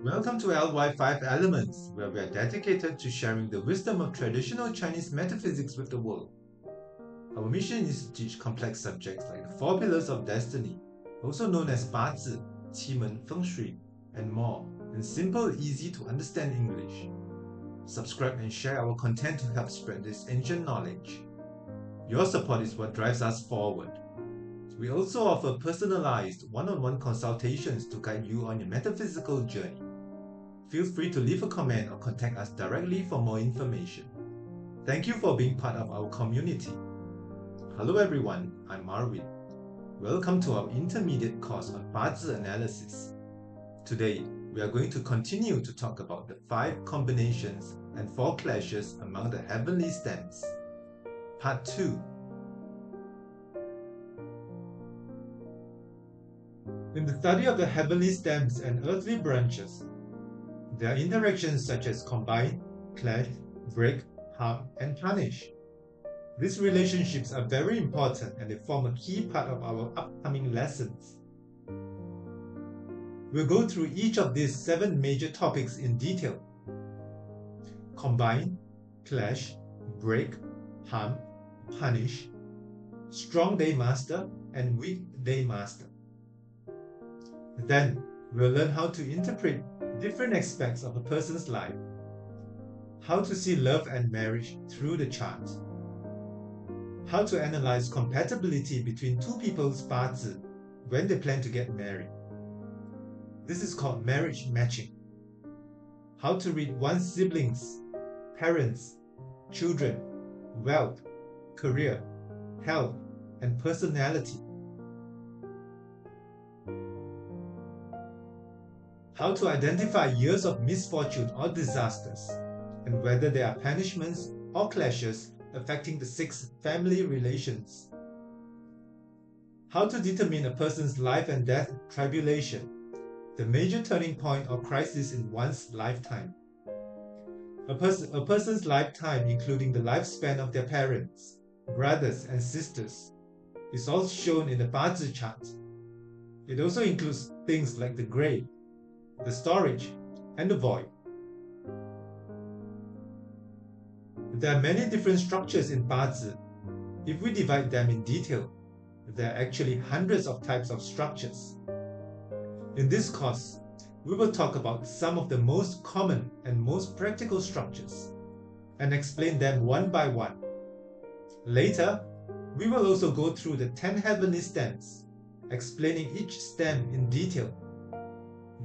Welcome to LyFiveElements, where we are dedicated to sharing the wisdom of traditional Chinese metaphysics with the world. Our mission is to teach complex subjects like the 4 pillars of destiny, also known as Bazi, Qi Feng Shui, and more, in simple, easy to understand English. Subscribe and share our content to help spread this ancient knowledge. Your support is what drives us forward. We also offer personalized one-on-one consultations to guide you on your metaphysical journey. Feel free to leave a comment or contact us directly for more information. Thank you for being part of our community. Hello everyone, I'm Marvin. Welcome to our intermediate course on Bazi analysis. Today, we are going to continue to talk about the 5 combinations and 4 clashes among the heavenly stems. Part 2. In the study of the heavenly stems and earthly branches, there are interactions such as combine, clash, break, harm, and punish. These relationships are very important and they form a key part of our upcoming lessons. We'll go through each of these 7 major topics in detail. Combine, clash, break, harm, punish, strong day master, and weak day master. Then, we'll learn how to interpret different aspects of a person's life, how to see love and marriage through the chart, how to analyze compatibility between 2 people's Bazi when they plan to get married. This is called marriage matching. How to read one's siblings, parents, children, wealth, career, health, and personality. How to identify years of misfortune or disasters, and whether there are punishments or clashes affecting the 6 family relations. How to determine a person's life and death tribulation, the major turning point or crisis in one's lifetime. A person's lifetime, including the lifespan of their parents, brothers, and sisters, is also shown in the Bazi chart. It also includes things like the grave, the storage, and the void. There are many different structures in Bazi. If we divide them in detail, there are actually hundreds of types of structures. In this course, we will talk about some of the most common and most practical structures and explain them one by one. Later, we will also go through the 10 heavenly stems, explaining each stem in detail.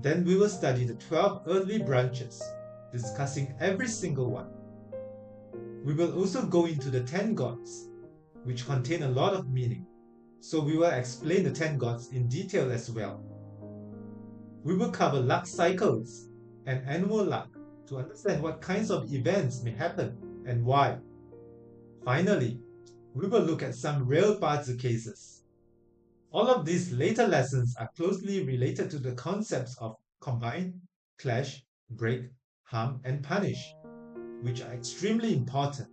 Then we will study the 12 earthly branches, discussing every single one. We will also go into the 10 gods, which contain a lot of meaning, so we will explain the 10 gods in detail as well. We will cover luck cycles and annual luck to understand what kinds of events may happen and why. Finally, we will look at some real Bazi cases. All of these later lessons are closely related to the concepts of combine, clash, break, harm, and punish, which are extremely important.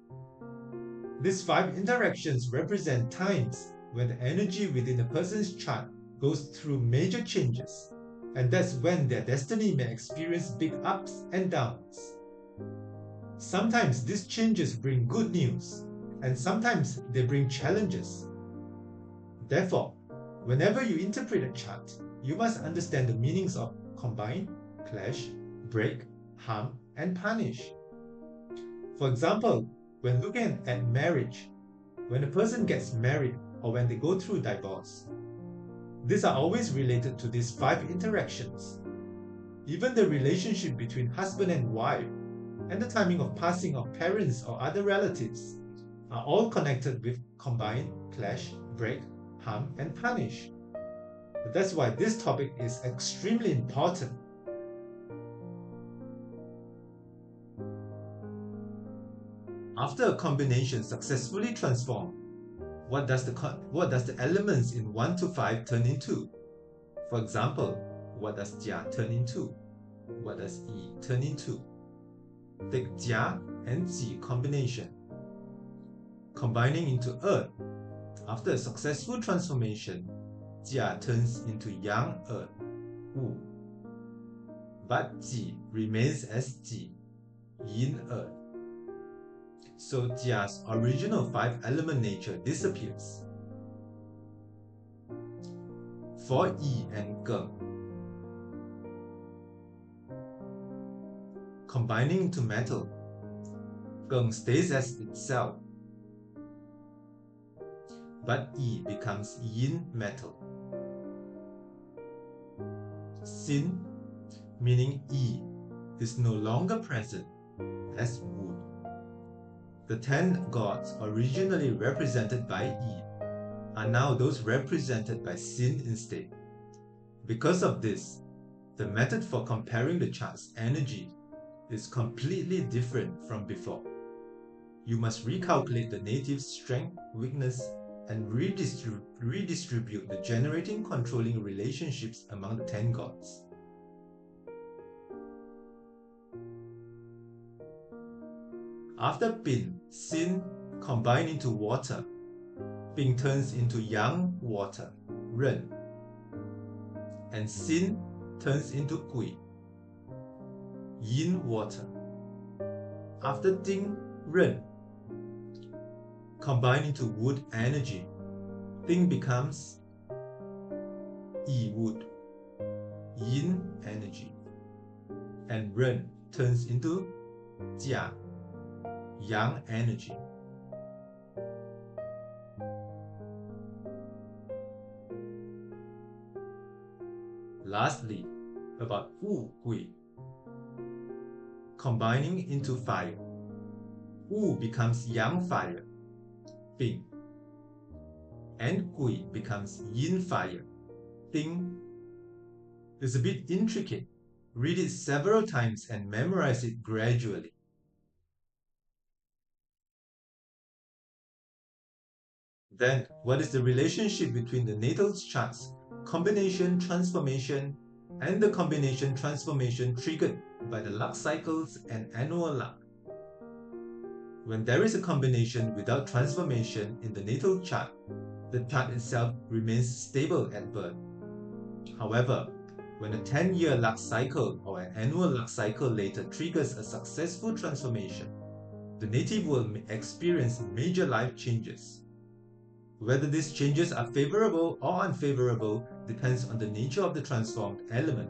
These 5 interactions represent times when the energy within a person's chart goes through major changes, and that's when their destiny may experience big ups and downs. Sometimes these changes bring good news, and sometimes they bring challenges. Therefore, whenever you interpret a chart, you must understand the meanings of combine, clash, break, harm, and punish. For example, when looking at marriage, when a person gets married or when they go through divorce, these are always related to these 5 interactions. Even the relationship between husband and wife and the timing of passing of parents or other relatives are all connected with combine, clash, break, harm, and punish. That's why this topic is extremely important. After a combination successfully transformed, what does the elements in 1 to 5 turn into? For example, what does Jia turn into? What does Yi turn into? Take Jia and Ji combination. Combining into Earth. After a successful transformation, Jia turns into Yang Earth, Wu. but Ji remains as Ji, yin earth. So Jia's original 5-element nature disappears. For Yi and Geng, combining into metal, Geng stays as itself, but Yi becomes yin metal. Sin, meaning Yi, is no longer present as wood. The 10 gods originally represented by Yi are now those represented by Sin instead. Because of this, the method for comparing the chart's energy is completely different from before. You must recalculate the native's strength, weakness, and redistribute the generating-controlling relationships among the 10 gods. After Bin, Sin combine into water, Bing turns into Yang water, Ren, and Sin turns into Gui, Yin water. After Ding, Ren combine into wood energy, Ding becomes Yi wood, Yin energy, and Ren turns into Jia, Yang energy. Lastly, about Wu Gui, combining into fire, Wu becomes Yang fire, Bing, and Gui becomes Yin fire, Ding. It's a bit intricate. Read it several times and memorize it gradually. Then, what is the relationship between the natal chart's combination transformation and the combination transformation triggered by the luck cycles and annual luck? When there is a combination without transformation in the natal chart, the chart itself remains stable at birth. However, when a 10-year luck cycle or an annual luck cycle later triggers a successful transformation, the native will experience major life changes. Whether these changes are favorable or unfavorable depends on the nature of the transformed element.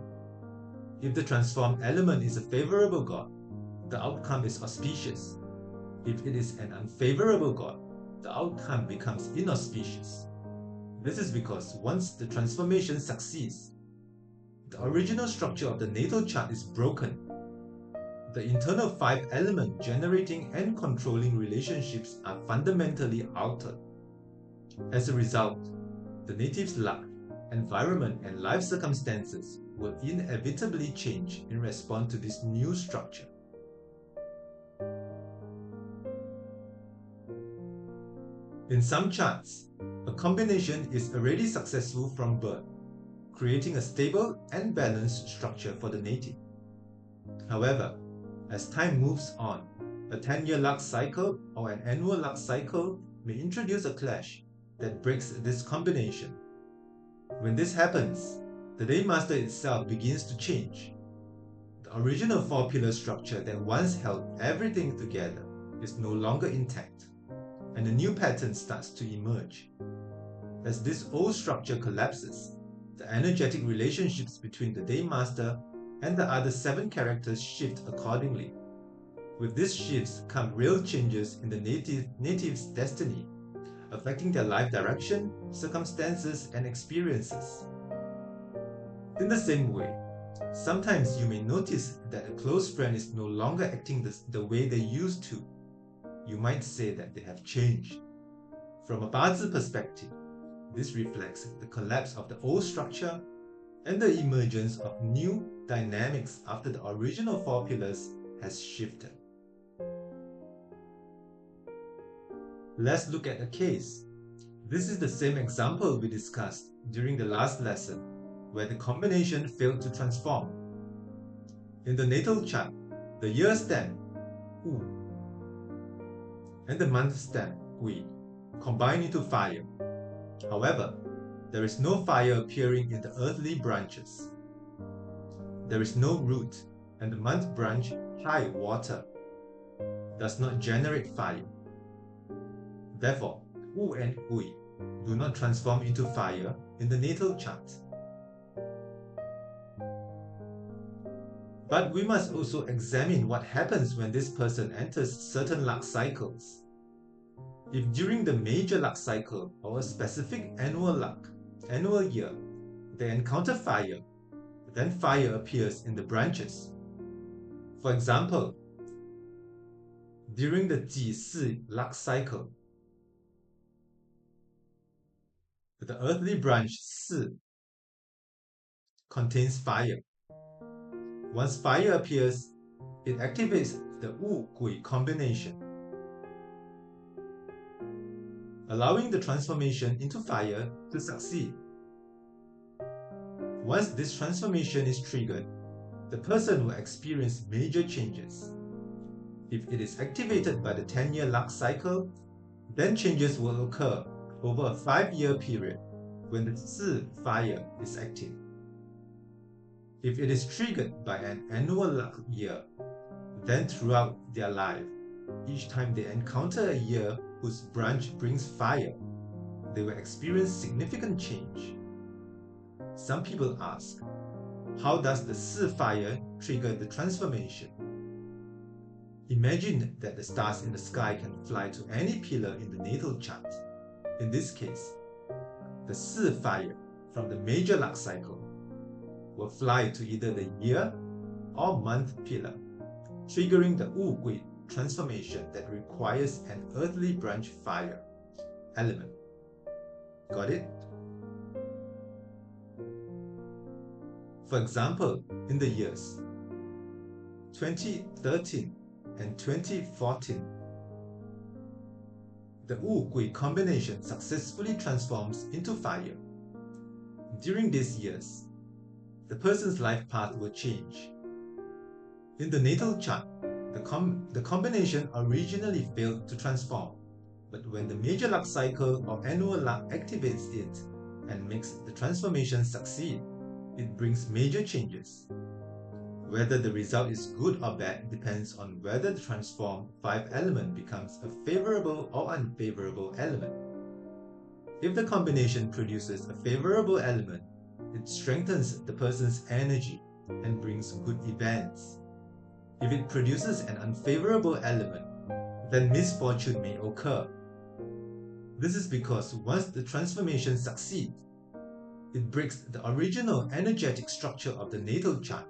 If the transformed element is a favorable god, the outcome is auspicious. If it is an unfavorable god, the outcome becomes inauspicious. This is because once the transformation succeeds, the original structure of the natal chart is broken. The internal 5-element generating and controlling relationships are fundamentally altered. As a result, the native's luck, environment, and life circumstances will inevitably change in response to this new structure. In some charts, a combination is already successful from birth, creating a stable and balanced structure for the native. However, as time moves on, a 10-year luck cycle or an annual luck cycle may introduce a clash that breaks this combination. When this happens, the day master itself begins to change. The original 4-pillar structure that once held everything together is no longer intact, and a new pattern starts to emerge. As this old structure collapses, the energetic relationships between the day master and the other 7 characters shift accordingly. With these shifts come real changes in the native's destiny, affecting their life direction, circumstances, and experiences. In the same way, sometimes you may notice that a close friend is no longer acting the way they used to. You might say that they have changed. From a Bazi perspective, this reflects the collapse of the old structure and the emergence of new dynamics after the original 4 pillars has shifted. Let's look at a case. This is the same example we discussed during the last lesson, where the combination failed to transform. In the natal chart, the year stamp, Wu, and the month stamp, Gui, combine into fire. However, there is no fire appearing in the earthly branches. there is no root, and the month branch high water does not generate fire. Therefore, Wu and Hui do not transform into fire in the natal chart. But we must also examine what happens when this person enters certain luck cycles. If during the major luck cycle or a specific annual year, they encounter fire, then fire appears in the branches. For example, during the Ji Si luck cycle, the earthly branch Si contains fire. Once fire appears, it activates the Wu Gui combination, allowing the transformation into fire to succeed. Once this transformation is triggered, the person will experience major changes. If it is activated by the 10-year luck cycle, then changes will occur over a 5-year period when the Si fire is active. If it is triggered by an annual luck year, then throughout their life, each time they encounter a year whose branch brings fire, they will experience significant change. Some people ask, how does the Si fire trigger the transformation? Imagine that the stars in the sky can fly to any pillar in the natal chart. In this case, the Si fire from the major luck cycle will fly to either the year or month pillar, triggering the Wu Gui transformation that requires an earthly branch fire element. Got it? For example, in the years 2013 and 2014, the Wu Gui combination successfully transforms into fire. During these years, the person's life path will change. In the natal chart, the combination originally failed to transform, but when the major luck cycle or annual luck activates it and makes the transformation succeed, it brings major changes. Whether the result is good or bad depends on whether the transformed 5 element becomes a favorable or unfavorable element. If the combination produces a favorable element, it strengthens the person's energy and brings good events. If it produces an unfavorable element, then misfortune may occur. This is because once the transformation succeeds, it breaks the original energetic structure of the natal chart.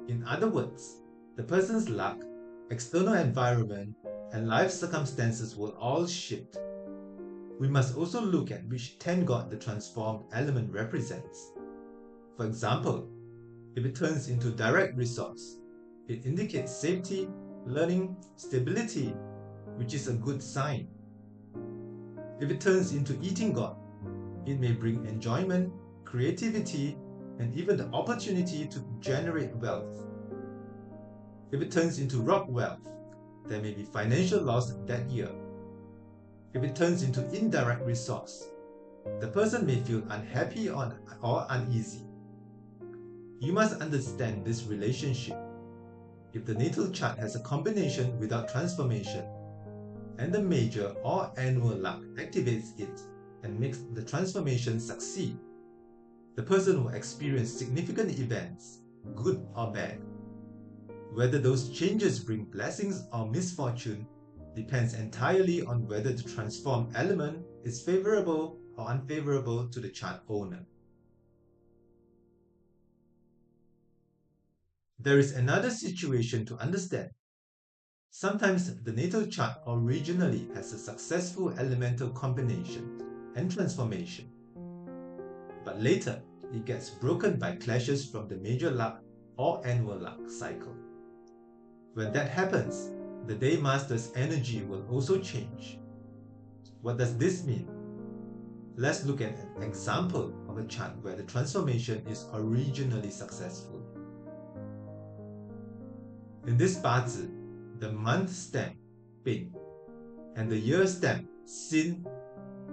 In other words, the person's luck, external environment, and life circumstances will all shift. We must also look at which 10 god the transformed element represents. For example, if it turns into direct resource, it indicates safety, learning, stability, which is a good sign. If it turns into eating god, it may bring enjoyment, creativity, and even the opportunity to generate wealth. If it turns into rock wealth, there may be financial loss that year. If it turns into indirect resource, the person may feel unhappy or uneasy. You must understand this relationship. If the natal chart has a combination without transformation, and the major or annual luck activates it and makes the transformation succeed, the person will experience significant events, good or bad. Whether those changes bring blessings or misfortune depends entirely on whether the transformed element is favorable or unfavorable to the chart owner. There is another situation to understand. Sometimes the natal chart originally has a successful elemental combination and transformation, but later it gets broken by clashes from the major luck or annual luck cycle. When that happens, the day master's energy will also change. What does this mean? Let's look at an example of a chart where the transformation is originally successful. In this Bazi, the month stamp, Bing, and the year stamp, Xin,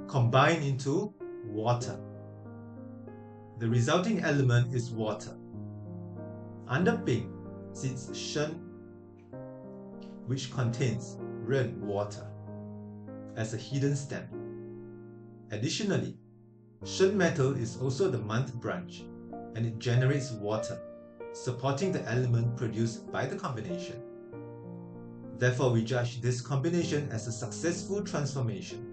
combine into water. The resulting element is water. Under Ping sits Shen, which contains Ren water as a hidden stem. Additionally, Shen metal is also the month branch, and it generates water, supporting the element produced by the combination. Therefore, we judge this combination as a successful transformation.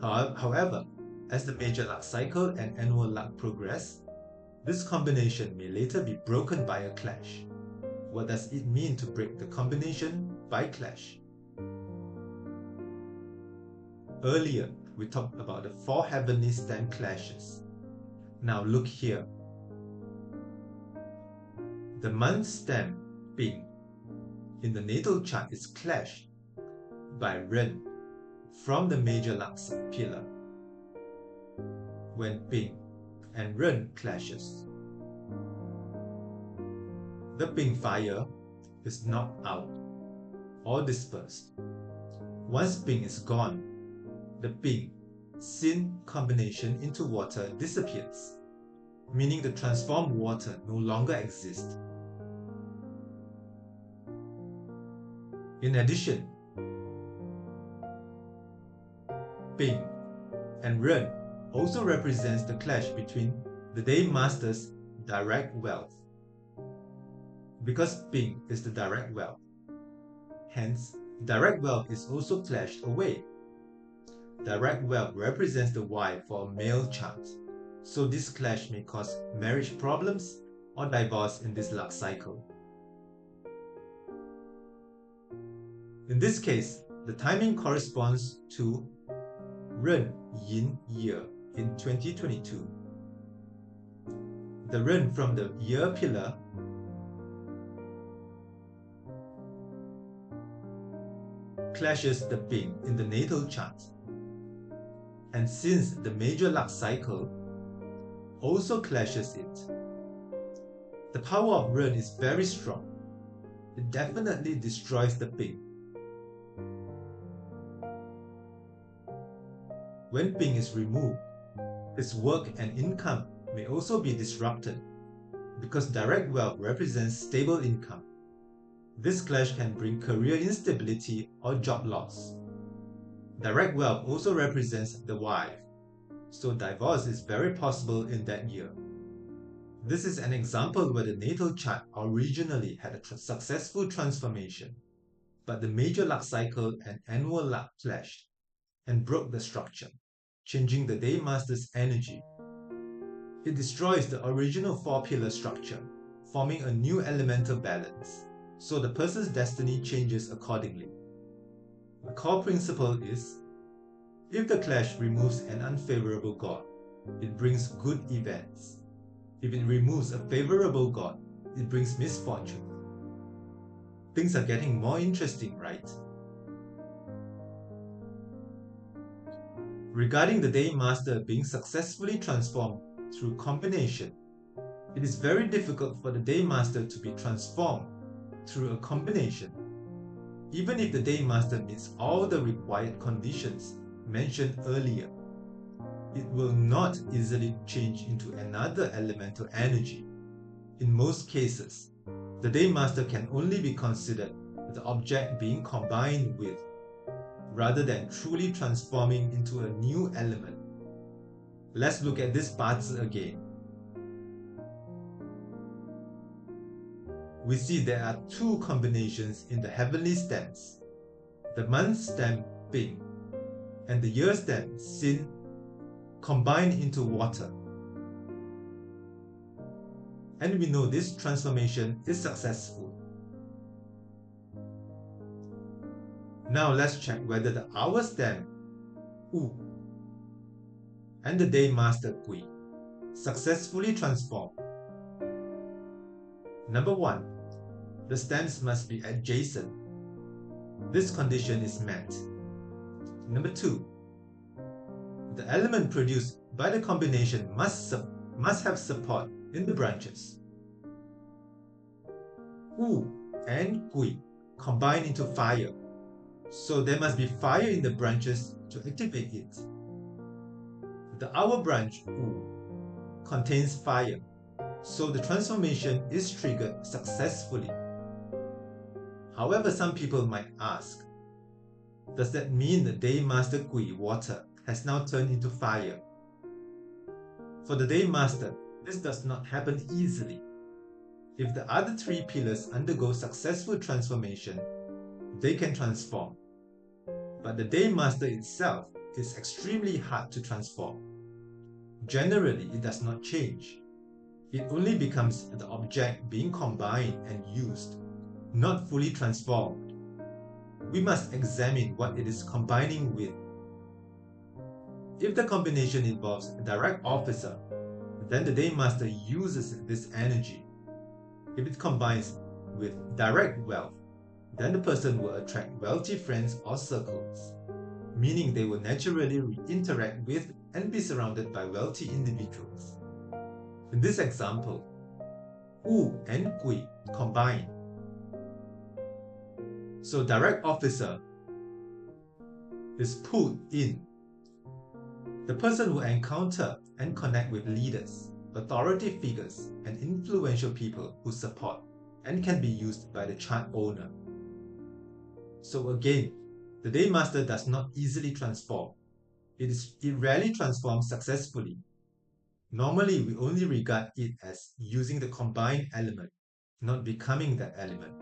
However, as the major luck cycle and annual luck progress, this combination may later be broken by a clash. What does it mean to break the combination by clash? Earlier, we talked about the 4 heavenly stem clashes. Now look here. The month stem, Ping, in the natal chart is clashed by Ren from the major luck pillar. When Ping and Ren clashes, the Ping fire is knocked out or dispersed. Once Ping is gone, the Ping Sin combination into water disappears, meaning the transformed water no longer exists. In addition, Ping and Ren also represents the clash between the Day Master's direct wealth. Because Ping is the direct wealth, hence direct wealth is also clashed away. Direct wealth represents the Y for a male chart, so this clash may cause marriage problems or divorce in this luck cycle. In this case, the timing corresponds to Ren Yin year in 2022. The Ren from the year pillar clashes the Ping in the natal chart. And since the major luck cycle also clashes it, the power of Ren is very strong. It definitely destroys the Ping. When Ping is removed, his work and income may also be disrupted because direct wealth represents stable income. This clash can bring career instability or job loss. Direct wealth also represents the wife, so divorce is very possible in that year. This is an example where the natal chart originally had a successful transformation, but the major luck cycle and annual luck clashed and broke the structure, changing the Day Master's energy. It destroys the original 4-pillar structure, forming a new elemental balance, so the person's destiny changes accordingly. The core principle is, if the clash removes an unfavorable god, it brings good events. If it removes a favorable god, it brings misfortune. Things are getting more interesting, right? Regarding the Day Master being successfully transformed through combination, it is very difficult for the Day Master to be transformed through a combination. Even if the Day Master meets all the required conditions mentioned earlier, it will not easily change into another elemental energy. In most cases, the Day Master can only be considered the object being combined with, rather than truly transforming into a new element. Let's look at this Bazi again. We see there are 2 combinations in the heavenly stems, the month stem Ping and the year stem Sin combined into water. And we know this transformation is successful. Now let's check whether the hour stem Wu and the Day Master Gui successfully transform. Number 1. The stems must be adjacent. This condition is met. Number 2. The element produced by the combination must have support in the branches. Wu and Gui combine into fire, so there must be fire in the branches to activate it. The hour branch Wu contains fire, so the transformation is triggered successfully. However, some people might ask, does that mean the Day Master Gui water has now turned into fire? For the Day Master, this does not happen easily. If the other three pillars undergo successful transformation, they can transform. But the Day Master itself is extremely hard to transform. Generally, it does not change. It only becomes the object being combined and used, not fully transformed. We must examine what it is combining with. If the combination involves a direct officer, then the Day Master uses this energy. If it combines with direct wealth, then the person will attract wealthy friends or circles, meaning they will naturally interact with and be surrounded by wealthy individuals. In this example, Wu and Gui combine. So direct officer is put in. The person will encounter and connect with leaders, authority figures, and influential people who support and can be used by the chart owner. So again, the Day Master does not easily transform. It rarely transforms successfully. Normally, we only regard it as using the combined element, not becoming that element.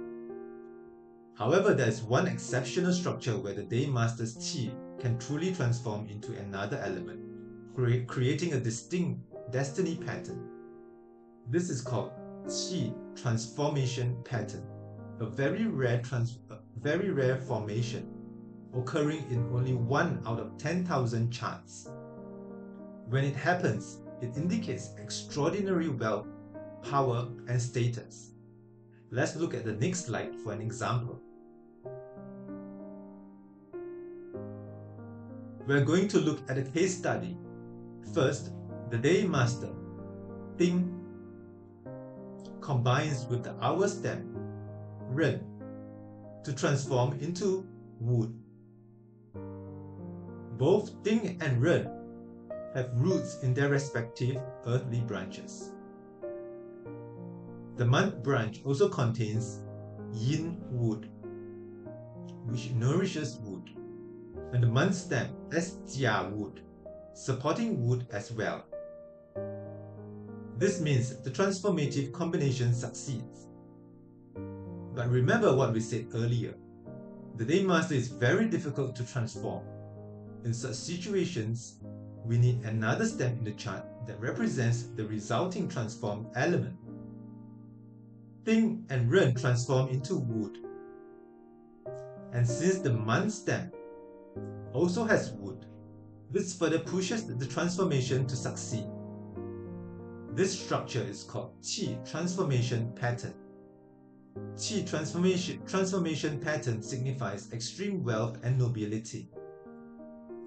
However, there is one exceptional structure where the Day Master's Qi can truly transform into another element, creating a distinct destiny pattern. This is called Qi transformation pattern, a very rare formation occurring in only 1 out of 10,000 charts. When it happens, it indicates extraordinary wealth, power, and status. Let's look at the next slide for an example. We're going to look at a case study. First, the Day Master, Ding, combines with the hour stamp, Ren, to transform into wood. Both Ding and Ren have roots in their respective earthly branches. The month branch also contains yin wood, which nourishes wood, and the month stem as jia wood, supporting wood as well. This means the transformative combination succeeds. But remember what we said earlier, the Day Master is very difficult to transform. In such situations, we need another step in the chart that represents the resulting transformed element. Ding and Ren transform into wood. And since the month stem also has wood, this further pushes the transformation to succeed. This structure is called Qi transformation pattern. Qi transformation pattern signifies extreme wealth and nobility.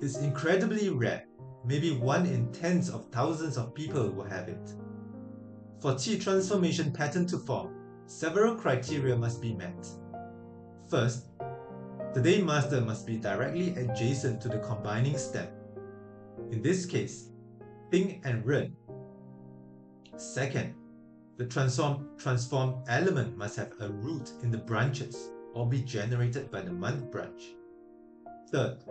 It's incredibly rare. Maybe 1 in tens of thousands of people will have it. For Qi transformation pattern to form, several criteria must be met. First, the Day Master must be directly adjacent to the combining stem. In this case, Ding and Ren. Second, the transformed element must have a root in the branches or be generated by the month branch. Third,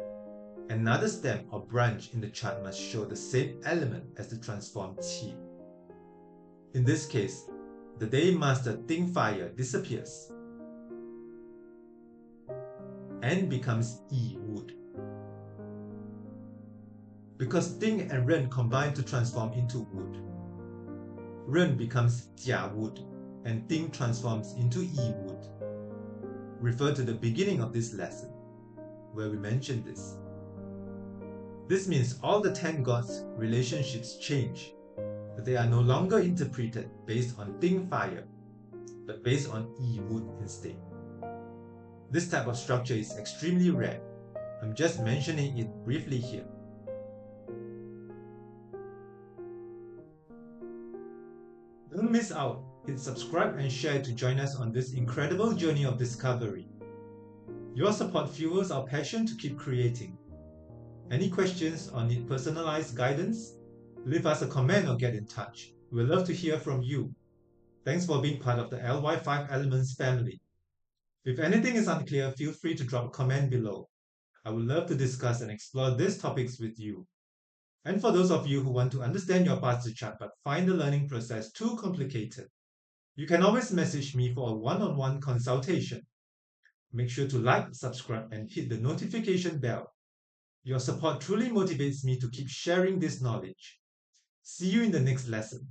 another stem or branch in the chart must show the same element as the transformed Qi. In this case, the Day Master Ding Fire disappears and becomes Yi Wood. Because Ding and Ren combine to transform into wood, Ren becomes Jia Wood and Ding transforms into Yi Wood. Refer to the beginning of this lesson, where we mentioned this. This means all the 10 gods' relationships change, but they are no longer interpreted based on Ding Fire, but based on Yi Wood instead. This type of structure is extremely rare. I'm just mentioning it briefly here. Don't miss out. Hit subscribe and share to join us on this incredible journey of discovery. Your support fuels our passion to keep creating. Any questions or need personalized guidance? Leave us a comment or get in touch. We'd love to hear from you. Thanks for being part of the LY5Elements family. If anything is unclear, feel free to drop a comment below. I would love to discuss and explore these topics with you. And for those of you who want to understand your Bazi chart but find the learning process too complicated, you can always message me for a one-on-one consultation. Make sure to like, subscribe, and hit the notification bell. Your support truly motivates me to keep sharing this knowledge. See you in the next lesson.